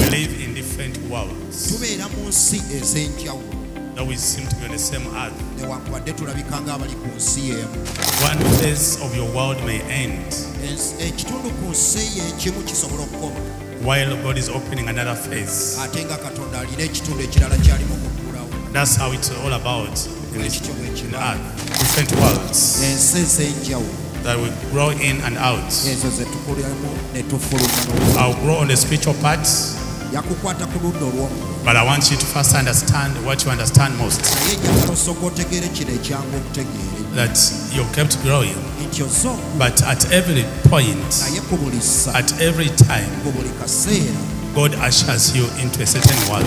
live in different worlds. Though we seem to be on the same earth. One phase of your world may end, while God is opening another phase. That's how it's all about in the earth. Different worlds that we grow in and out. I'll grow on the spiritual part, but I want you to first understand what you understand most. That you've kept growing, but at every point, at every time, God ushers you into a certain world.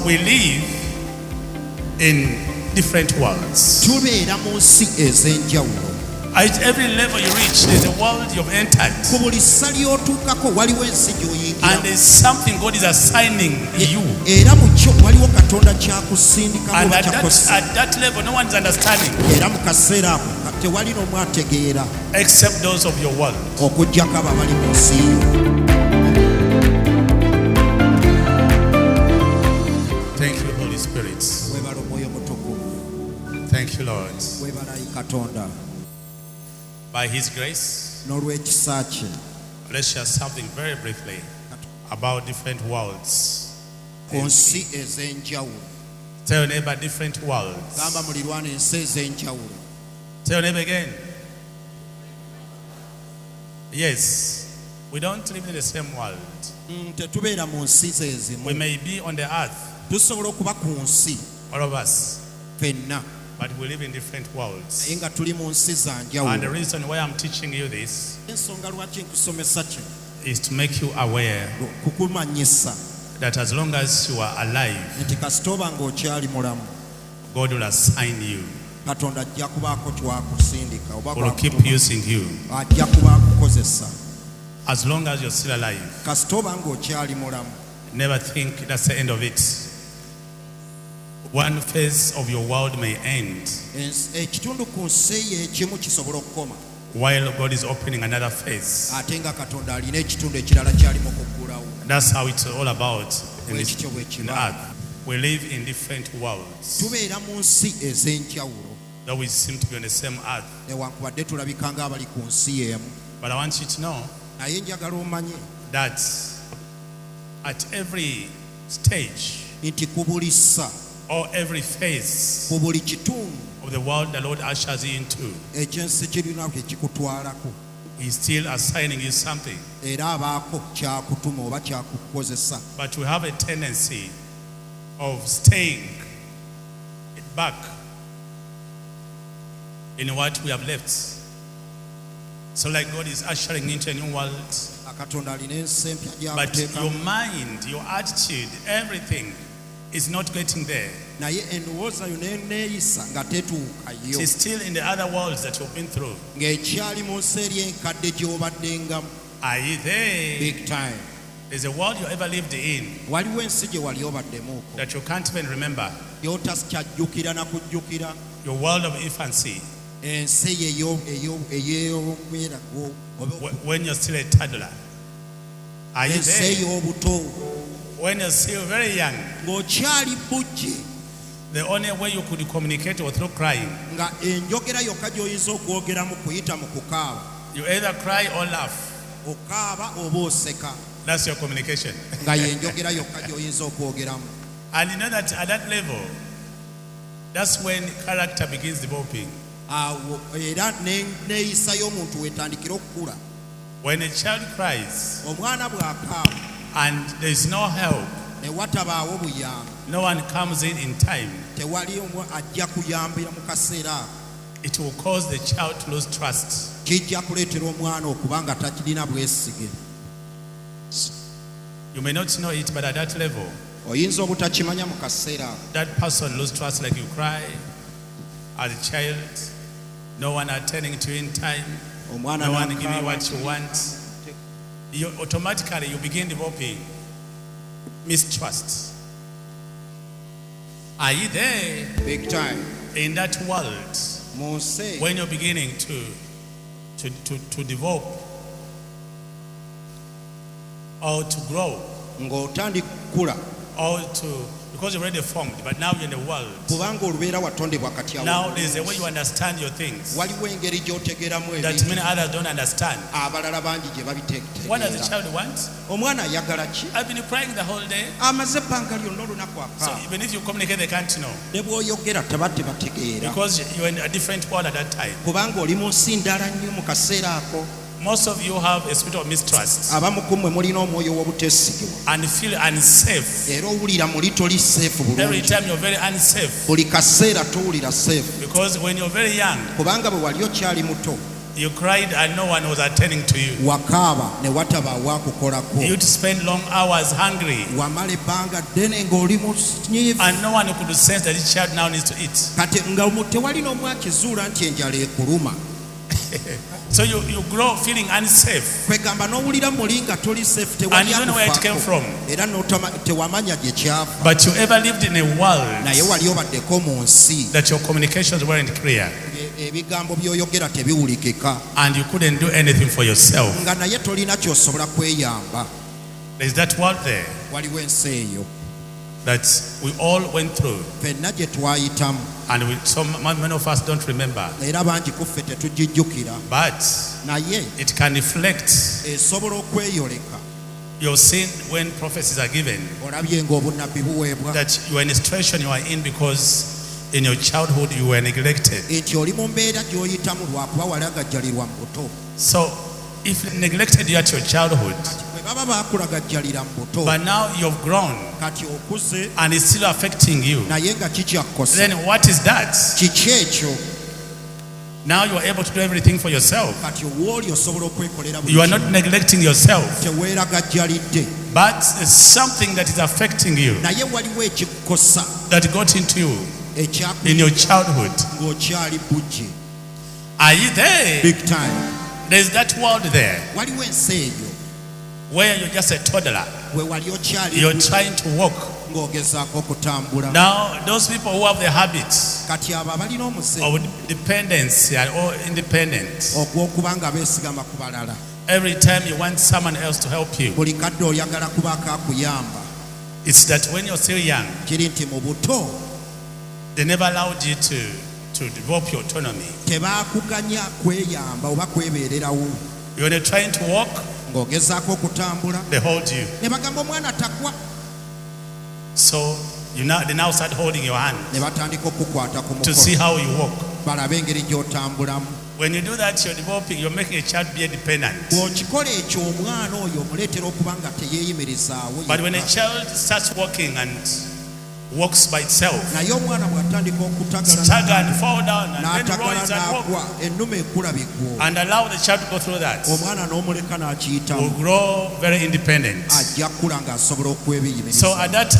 We live in different worlds. At every level you reach, there's a world you've entered. And there's something God is assigning you. And at that level, no one's understanding. Except those of your world. Thank you, Holy Spirit. Thank you, Lord. By His grace, let's share something very briefly about different worlds. Tell your neighbor different worlds. Tell your neighbor again. Yes, we don't live in the same world. We may be on the earth, all of us, but we live in different worlds. And the reason why I'm teaching you this is to make you aware that as long as you are alive, God will assign you, will keep using you. As long as you're still alive, never think that's the end of it. One phase of your world may end, while God is opening another phase. That's how it's all about in this earth. We live in different worlds. Though we seem to be on the same earth. But I want you to know that at every stage or every phase of the world the Lord ushers you into, He's still assigning you something. But we have a tendency of staying back in what we have left. So like God is ushering into a new world, but your mind, your attitude, everything is not getting there. It is still in the other worlds that you've been through. Are you there? Big time. There's a world you ever lived in that you can't even remember. Your world of infancy. When you're still a toddler. Are you there? When you're still very young, the only way you could communicate was through crying. You either cry or laugh. That's your communication. And you know that at that level, that's when character begins developing. When a child cries and there is no help, no one comes in time, it will cause the child to lose trust. You may not know it, but at that level, that person loses trust. Like you cry as a child, no one attending to you in time, no one giving you what you want. You automatically you begin developing mistrust. Are you there? Big time. In that world, when you're beginning to develop or to grow, ng'otandika kukula, or to, because you're already formed, but now you're in the world. kubanga olubeera watondebwa kati awo. Now there's a way you understand your things Waliwo engeri gy'otegeeramu that many others don't understand. abalala bangi gye What does the babitegeera. child want? Omwana ayagala ki? I've been praying the whole day. Amaze ebbanga lyonna olunaku So aka. even if you communicate, they can't know. Ne bw'oyogera tebadde bategeera. Because you're in a different world at that time. Kubanga oli mu nsi ndala nnyo mu kaseera ako. Most of you have a spirit of mistrust Abamu ku mmwe mulina omwoyo w'obuteesigibwa. and feel unsafe. Era owulira muli toli seefu Every bulungi. time you're very unsafe. Buli kaseera towulira seefu. Because when you're very young, Kubanga bwe wali okyali muto, you cried and no one was attending to you. wakaaba ne watabaawo akukolako. You'd spend long hours hungry Wamala ebbanga ddene ng'oli mu nyiivu. and no one could sense that this child now needs to eat. Kati nga tewali n'omu akizuula nti enjala ekuluma. So you grow feeling unsafe. Kwegamba n'owulira muli nga toli seefu And tewali you don't know where it came akufaako. from. Era tewamanya gye kyava. But you ever lived in a world Naye wali obaddeko mu nsi. that your communications weren't clear Ebigambo by'oyogera tebiwulikika. and you couldn't do anything for yourself. Nga naye tolina ky'osobola kweyamba. There's that world there Waliwo ensi eyo. that we all went through. Ffenna gye twayitamu. And many of us don't remember. Era bangi ku ffe tetugijjukira. But Naye it can reflect esobola okweyoleka. your sin when prophecies are given. Olabye ng'obunnabbi buweebwa. That you are in a situation you are in because in your childhood you were neglected. Nti oli mu mbeera gy'oyitamu lwakuba walagajjalirwa mu buto. So if they neglected you at your childhood, Bwe baba baakulagajjalira mu buto. but now you've grown Kati okuze and it's still affecting you, naye nga kikyakukosa. then what is that? Kiki ekyo? Now you are able to do everything for yourself. Kati owooli osobola okwekolera buli You are not kimu. neglecting yourself, Teweeragajjalidde. but it's something that is affecting you Naye waliwo ekikukosa that got into you ekyaku in your childhood. ng'okyali bujje. Are you there? Big time. There's that world there Waliwo ensi eyo where you're just a toddler. we wali okyali You're trying to walk. ng'ogezaako okutambula. Now, those people who have the habits Kati abo abalina omuse of dependency or independence, ogw'okuba nga beesigama ku balala. every time you want someone else to help you, Buli kadde oyagala kubaako akuyamba. it's that when you're still young, Kiri nti mu buto they never allowed you to develop your autonomy. tebaakuganya kweyamba oba kwebeererawo. When you're trying to walk, Ng'ogezaako okutambula they hold you. ne bagamba omwana takwa. So they now start holding your hand Ne batandika okukukwata ku to see mukono how you walk. balabe engeri gy'otambulamu. When you do that, you're making a child be dependent. Bw'okikola ekyo omwana oyo omuleetera okuba nga teyeeyimirizaawo. But when a child starts walking and walks by itself, Naye omwana bw'atandika stagger and fall down and then n'atagala rise and walk, n'agwa ennuma ekula bigwo. and allow the child to go through that, Omwana n'omuleka will n'akiyitamu. grow very independent. Ajja kula ng'asobola okwebiyimiriza. So at that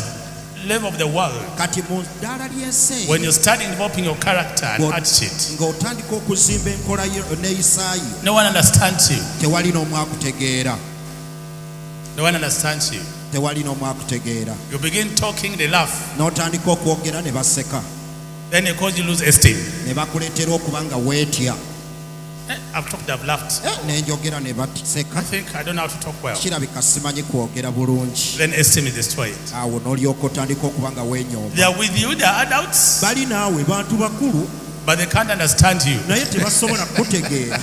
level of the world, Kati mu ddaala ly'ensi when you start developing your character and Ngo- attitude, ng'otandika okuzimba enkola n'eyisaayo, no one understands you. tewali n'omu akutegeera. No one understands you. Tewali n'omu akutegeera. You begin talking, they laugh. N'otandika okwogera ne baseka. Then they cause you lose esteem. Ne bakuleetera okuba nga weetya. I've talked, I've laughed. N'enjogera ne I baseka. think I don't know how to talk well. Kirabika simanyi kwogera bulungi. Then esteem is destroyed. Awo n'olyoka otandika okuba nga weenyooma. They are with you, they are adults, Bali naawe bantu bakulu but they can't understand you. naye tebasobola kutegeera.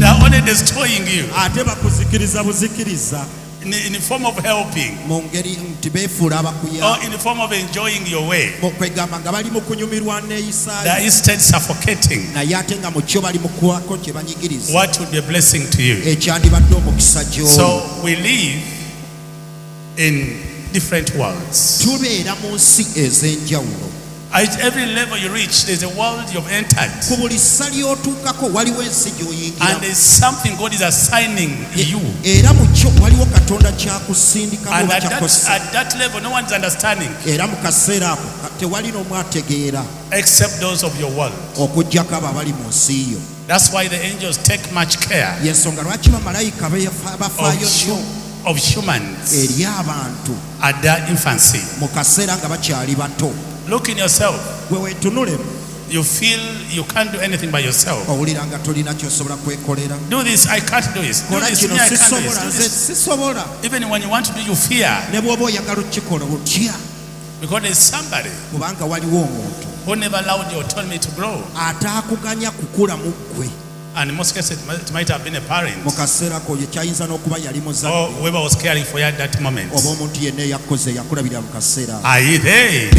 They are only destroying you Ate bakuzikiriza buzikiriza in the form of helping mu ngeri nti beefuula or abakuyamba. in the form of enjoying your way. Kwegamba nga bali mu kunyumirwa They are neeyisaayo. instead suffocating Naye ate nga mu kyo bali mu kuwako kye banyigiriza. what would be a blessing to you. Ekyandibadde omukisa gy'oli. So we live in different worlds. Tubeera mu nsi ez'enjawulo. At every level you reach, there's a world you've entered. Ku buli ssa ly'otuukako waliwo ensi And gy'oyingiramu. there's something God is assigning you. Era mu kyo waliwo Katonda kyakusindikamu And oba at kyakosa. that level, no one's understanding Era mu kaseera ako tewali n'omu ategeera except those of your world. okuggyako abo abali mu nsi yo. That's why the angels take much care Y'ensonga lwaki bamalayika bafaayo nnyo of humans eri abantu at their infancy. mu kaseera nga bakyali bato. Look in yourself. Gwe weetunulemu. you feel you can't do anything by yourself. Do this, I can't do this. Do this, me, I can't do this. Even when you want to do, you fear. Because there's somebody who never allowed you or told me to grow. And in most cases, it might have been a parent or whoever was caring for you at that moment. Are you there?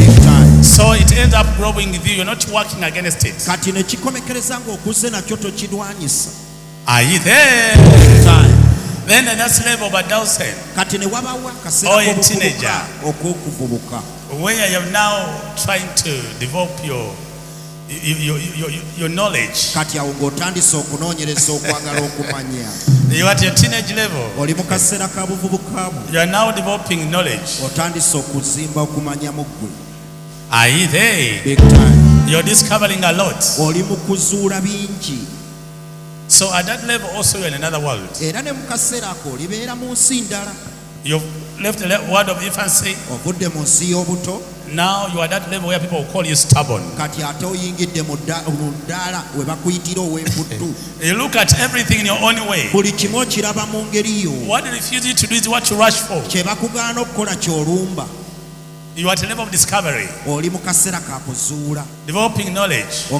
So it ends up growing with you. You're not working against it. Are you there? Then the next level of adolescent or a teenager, where you're now trying to develop your knowledge. You are at your teenage level. You are now developing knowledge. Are you there? Big time. You're discovering a lot. So at that level also you're in another world. You've left the word of infancy. Now you are at that level where people will call you stubborn. You look at everything in your own way. What they refuse you to do is what you rush for. You are at a level of discovery. Developing knowledge.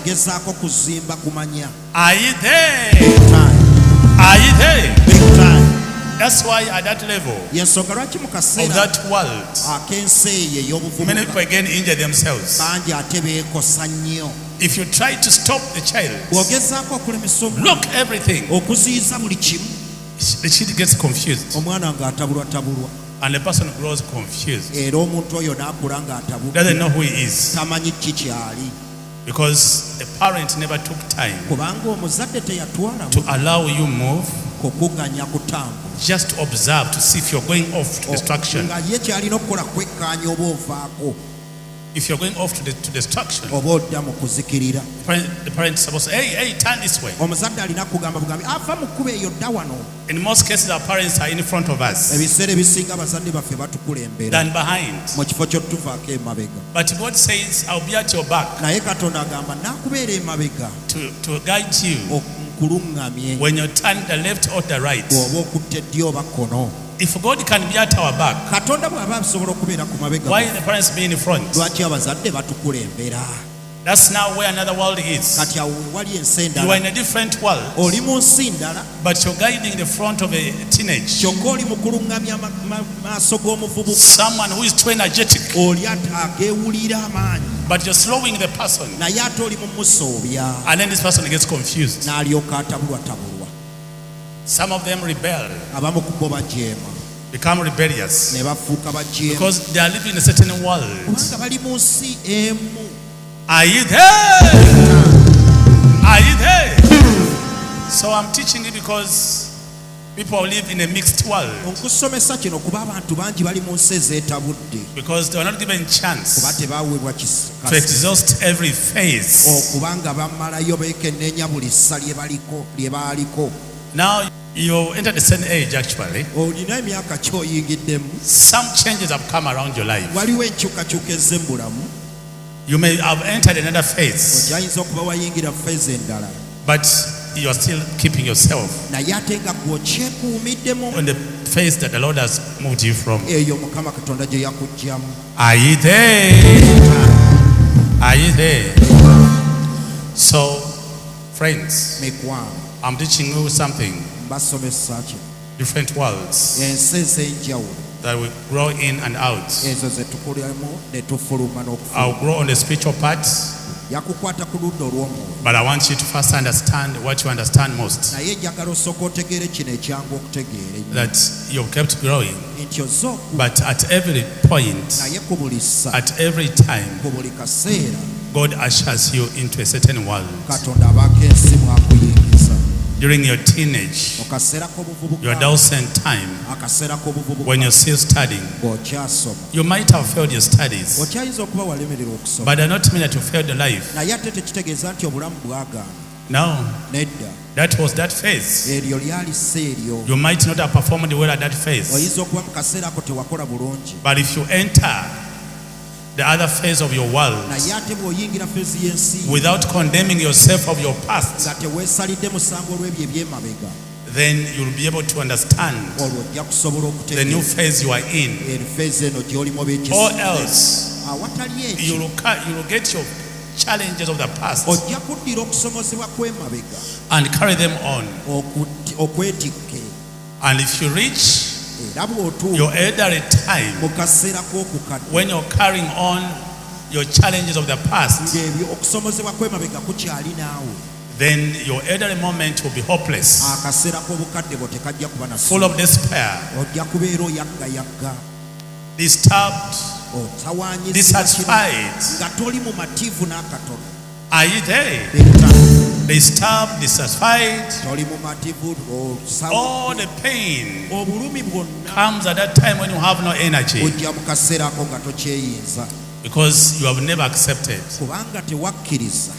Are you there? Are you there? Big time. That's why at that level of that world, many people again injure themselves. If you try to stop the child, look everything, the child gets confused. And the person grows confused. Doesn't know who he is. Because the parent never took time to allow you move, just to observe to see if you're going off to destruction. If you're going off to destruction, the parent is supposed to say, hey, turn this way. In most cases, our parents are in front of us than behind. But God says, I'll be at your back to guide you when you turn the left or the right. If God can be at our back, why the parents be in front? That's now where another world is. You are in a different world, but you're guiding the front of a teenage. Someone who is too energetic, but you're slowing the person, and then this person gets confused. Some of them rebel, become rebellious, because they are living in a certain world. Are you there? Are you there? So I'm teaching you because people live in a mixed world. Because they are not given chance to exhaust every phase. Now you entered a certain age actually. Some changes have come around your life. You may have entered another phase, but you are still keeping yourself on the phase that the Lord has moved you from. Are you there? Are you there? So, friends, I'm teaching you something. Different worlds that we grow in and out. I'll grow on the spiritual part, but I want you to first understand what you understand most. That you've kept growing, but at every point, at every time, God ushers you into a certain world. During your teenage, your adolescent time, when you're still studying, you might have failed your studies, but that not mean that you failed your life. No, that was that phase. You might not have performed well at that phase, but if you enter the other phase of your world naye ate bw'oyingira feezi y'ensi without condemning yourself of your past, nga teweesalidde musango olw'ebyo eby'emabega, then you'll be able to understand olwo ojja kusobola the new phase you are in. feezi eno gy'olimu Or b'ekisa. else Awatali ekyo you will get your challenges of the past ojja kuddira okusomozebwa kw'emabega and carry them on. okwetikke, And if you reach era bw'otuuka your elderly time, mu kaseera k'okukadde when you're carrying on your challenges of the past, ng'ebyo okusomozebwa kw'emabega kukyali naawe, then your elderly moment will be hopeless, akaseera k'obukadde bwo tekajja kuba na full of despair, ojja kubeera oyaggayagga, disturbed, otawaanyizibwa dissatisfied. nga toli mu mativu n'akatono. Are you there? Disturbed, dissatisfied. Toli mu mativu, All the pain obulumi bwonna comes at that time when you have no energy, ojja mu kaseera ako nga tokyeyinza, because you have never accepted kubanga tewakkiriza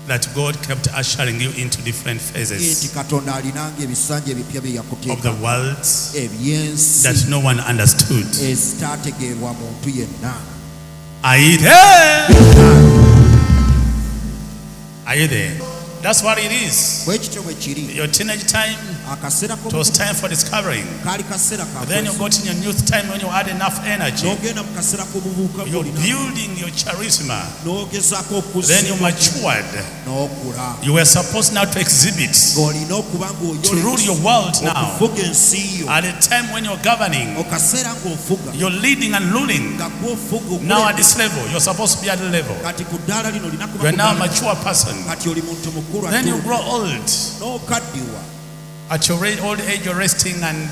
that God kept ushering you into different nti phases Katonda alinanga ebisanja ebipya bye of the yakuteeka world ebyensi that no one understood. ezitaategeerwa muntu yenna. Are you there? Are you there? That's what it is. Bwe kityo bwe kiri, Your teenage time, akaseera it was time for discovering. kaali kaseera Then you got in your youth time when you had enough energy. n'ogenda mu kaseera k'obuvubuka You're bw'olina, building your charisma. n'ogezaako Then you okusiima matured. n'okula, You were supposed now to exhibit, ng'olina okuba to rule your world now. okufuga ensi yo. At a time when you're governing, Okaseera ng'ofuga you're leading and ruling. nga gw'ofuga Now at this level, you're supposed to be at the level. kati ku ddaala lino olina kuba You're now a ku ddaala, mature person. kati oli muntu mukulu Then you ate grow old. n'okaddiwa. At your old age, you're resting and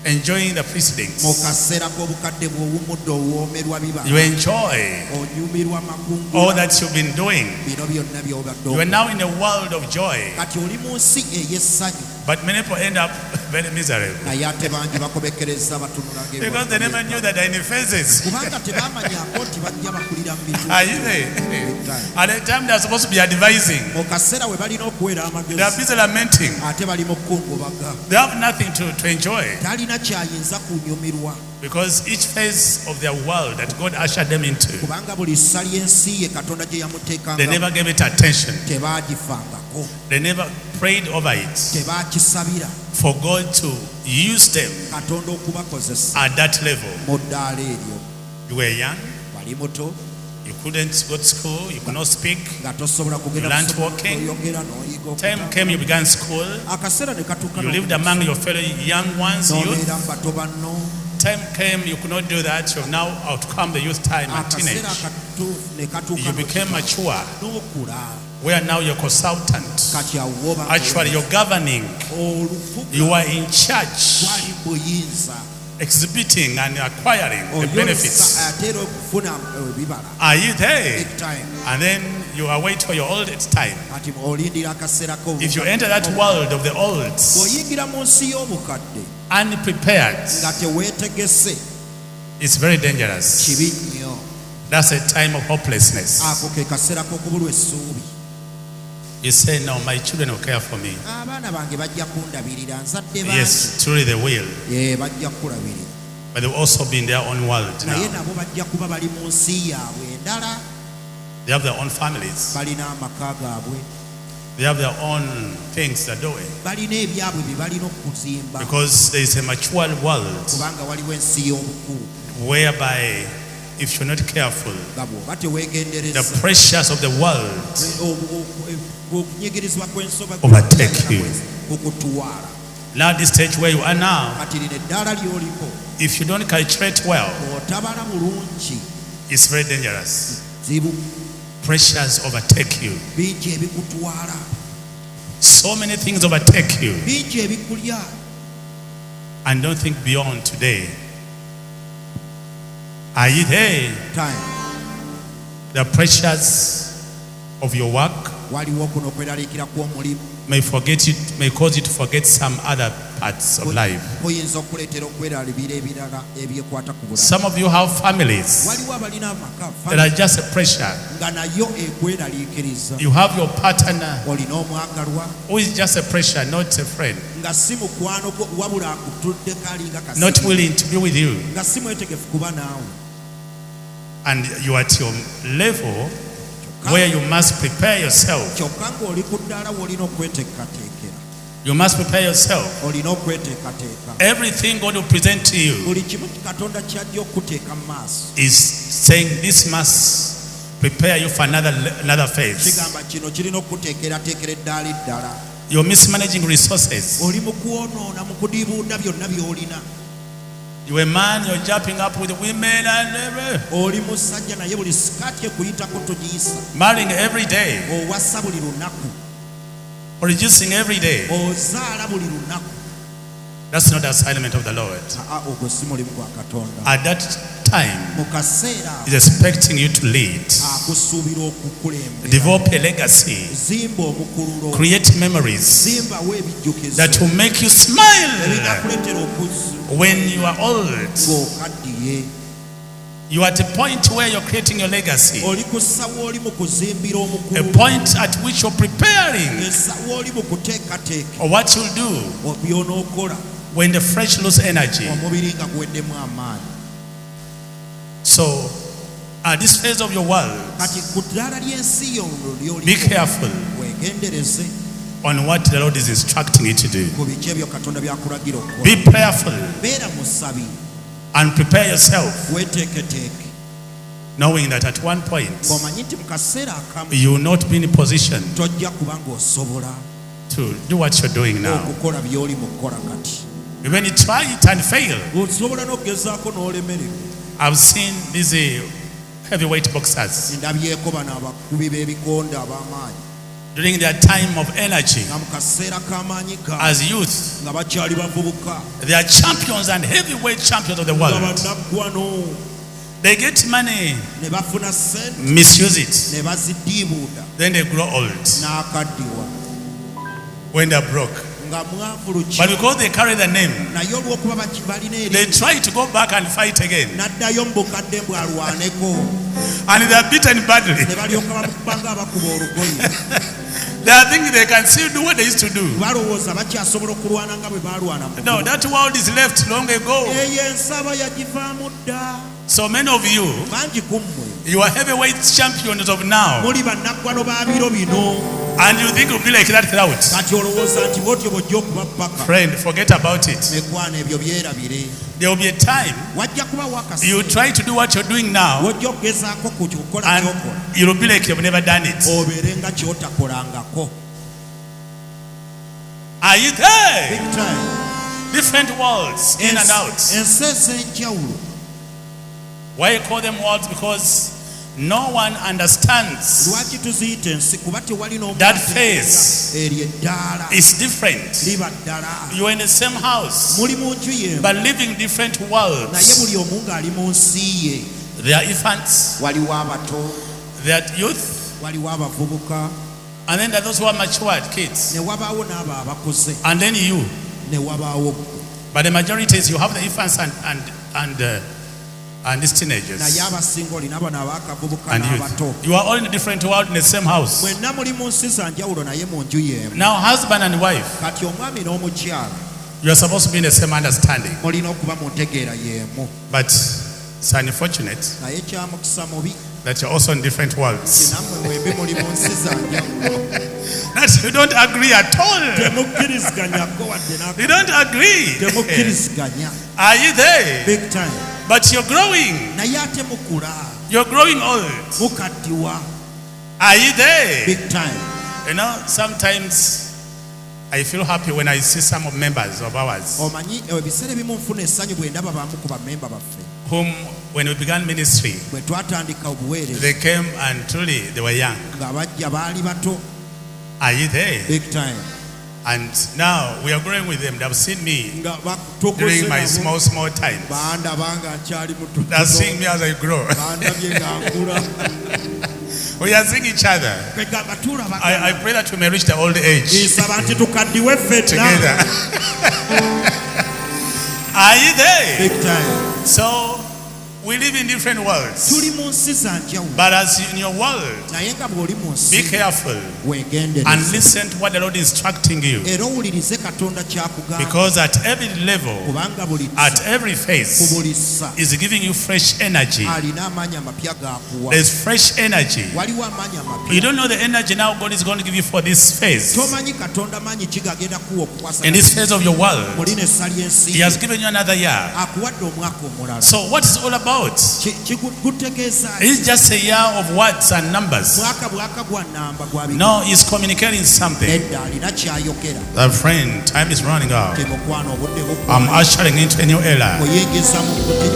enjoying the Mu proceedings. kaseera k'obukadde bw'owummudde owoomerwa bibala, You enjoy onyumirwa makungu, all that you've been doing. bino byonna by'obadde You are okola. now in a world of joy. Kati oli mu nsi ey'essanyu, But many people end up very miserable naye ate bangi bakomekereza batunula because they never knew that they're in phases. kubanga tebaamanyako nti bajja bakulira mu Are bitundu. you there? At the time they're supposed to be advising, Mu kaseera we balina okuweera they are amagezi, busy lamenting. ate bali mu kukungubaga, They have nothing to enjoy talina kyayinza kunyumirwa, because each phase of their world that God ushered them into, kubanga buli ssa ly'ensi ye Katonda gye they yamuteekanga never gave it attention. tebaagifangako, They never prayed over it tebaakisabira for God to use them Katonda okubakozesa at that level. mu ddaala eryo. You were young, Wali muto you couldn't go to school, you could not speak. nga tosobola kugenda You learned kusoma, walking. n'oyogera n'oyiga Time okutambula. came, you began school. Akaseera ne katuuka You lived among your fellow young ones, youth. n'obeera mu bato banno. Time came, you could not do that. You have now outcome the youth time and teenage. Akaseera ne katuuka You became mature, n'okula, where now you're consultant. kati awo oba Actually, you're governing. olufuga You are in charge, twali buyinza, exhibiting and acquiring the oyolesa benefits. ate era okufuna ebibala. Are you there? Big time. And then you await for your old time. Kati olindira akaseera If you enter that world of the old, bw'oyingira mu nsi y'obukadde unprepared, nga teweetegese, it's very dangerous. kibi nnyo. That's a time of hopelessness. Ako ke kaseera k'okubulwa essuubi. You say, no, my children will care for me. Abaana bange bajja kundabirira, nzadde bange Yes, truly they will. bajja kukulabirira, But they've also been in their own world naye now. nabo bajja kuba bali mu nsi yaabwe endala, They have their own families. balina amaka gaabwe, They have their own things they're doing. balina ebyabwe bye balina okuzimba, Because there is a mature world kubanga waliwo ensi y'obukulu whereby if you're not careful, nga bw'oba the teweegendereza pressures of the world okunyigirizibwa kw'ensoba overtake you. okutwala. Now this stage where you are now, Kati lino eddaala ly'oliko, if you don't calculate well, otabala bulungi, it's very dangerous. zibu Pressures overtake you. bingi ebikutwala, So many things overtake you. bingi ebikulya. And don't think beyond today. Are you there? Time. The pressures of your work Waliwo kuno okweraliikira kw'omulimu may cause you to forget some other parts of life. kuyinza okuleetera okweralibira ebirala ebyekwata ku bulamu. Some of you have families Waliwo abalina amaka that are just a pressure. nga nayo ekweraliikiriza. You have your partner Olina omwagalwa who is just a pressure, not a friend, nga si mukwano gwo wabula akutuddeko alinga not kasibi, willing to be with you. nga si mwetegefu kuba naawe. and you are at your level where you must prepare yourself. You must prepare yourself. Everything God will present to you is saying this must prepare you for another phase. You're mismanaging resources. You're a man, you're jumping up with women and marrying every day, producing every day. That's not the assignment of the Lord. At that time, He's expecting you to lead, develop a legacy, create memories that will make you smile when you are old. You are at a point where you're creating your legacy, a point at which you're preparing or what you'll do when the flesh loses energy. So, at this phase of your world, be careful on what the Lord is instructing you to do. Be prayerful and prepare yourself, knowing that at one point you will not be in a position to do what you're doing now. When you try it and fail, I've seen these heavyweight boxers during their time of energy as youth. They are champions and heavyweight champions of the world. They get money, misuse it, then they grow old when they're broke. But because they carry the name, they try to go back and fight again, and they are beaten badly. They are thinking they can still do what they used to do. No, that world is left long ago. So many of you are heavyweight champions of now, and you think you'll be like that throughout. Friend, forget about it. There will be a time you try to do what you're doing now, and you'll be like you've never done it. Are you there? Big time. Different worlds, in and out. Why you call them worlds? Because no one understands that phase. It's different. You're in the same house, but living different worlds. They are infants, they are youth, and then there are those who are matured kids, and then you. But the majority is you have the infants and these teenagers and youth. You are all in a different world in the same house. Now husband and wife, you are supposed to be in the same understanding, but it's unfortunate that you're also in different worlds. That you don't agree at all. You don't agree. Are you there? Big time. But you're growing. You're growing old. Are you there? Big time. You know, sometimes I feel happy when I see some members of ours whom, when we began ministry, they came and truly they were young. Are you there? Big time. And now we are growing with them. They have seen me during my small times. They are seeing me as I grow. We are seeing each other. I pray that we may reach the old age together. Are you there? Big time. So We live in different worlds. tuli mu nsi za njawulo But as in your world, naye nga bw'oli mu be nsi careful and weegendereze listen to what the Lord is instructing you. era owulirize katonda kyakugamba Because at every level, kubanga buli at every ku phase, buli ssa is giving you fresh energy. alina amaanyi amapya g'akuwa There's fresh energy. waliwo amaanyi You amapya don't know the energy now God is going to give you for this phase. tomanyi katonda maanyi ki gagenda kuwa okukwasa In this phase of your world, mu lino essa ly'ensi He has given you another year. akuwadde omwaka omulala So what is all about? gutegeeza It's just a year of words and numbers. bwaka gwa namba gwa No, He's communicating something. edda alina kyayogera Friend, time is running out. temukwano obudde I'm ushering into a new era. oyingiza mu budde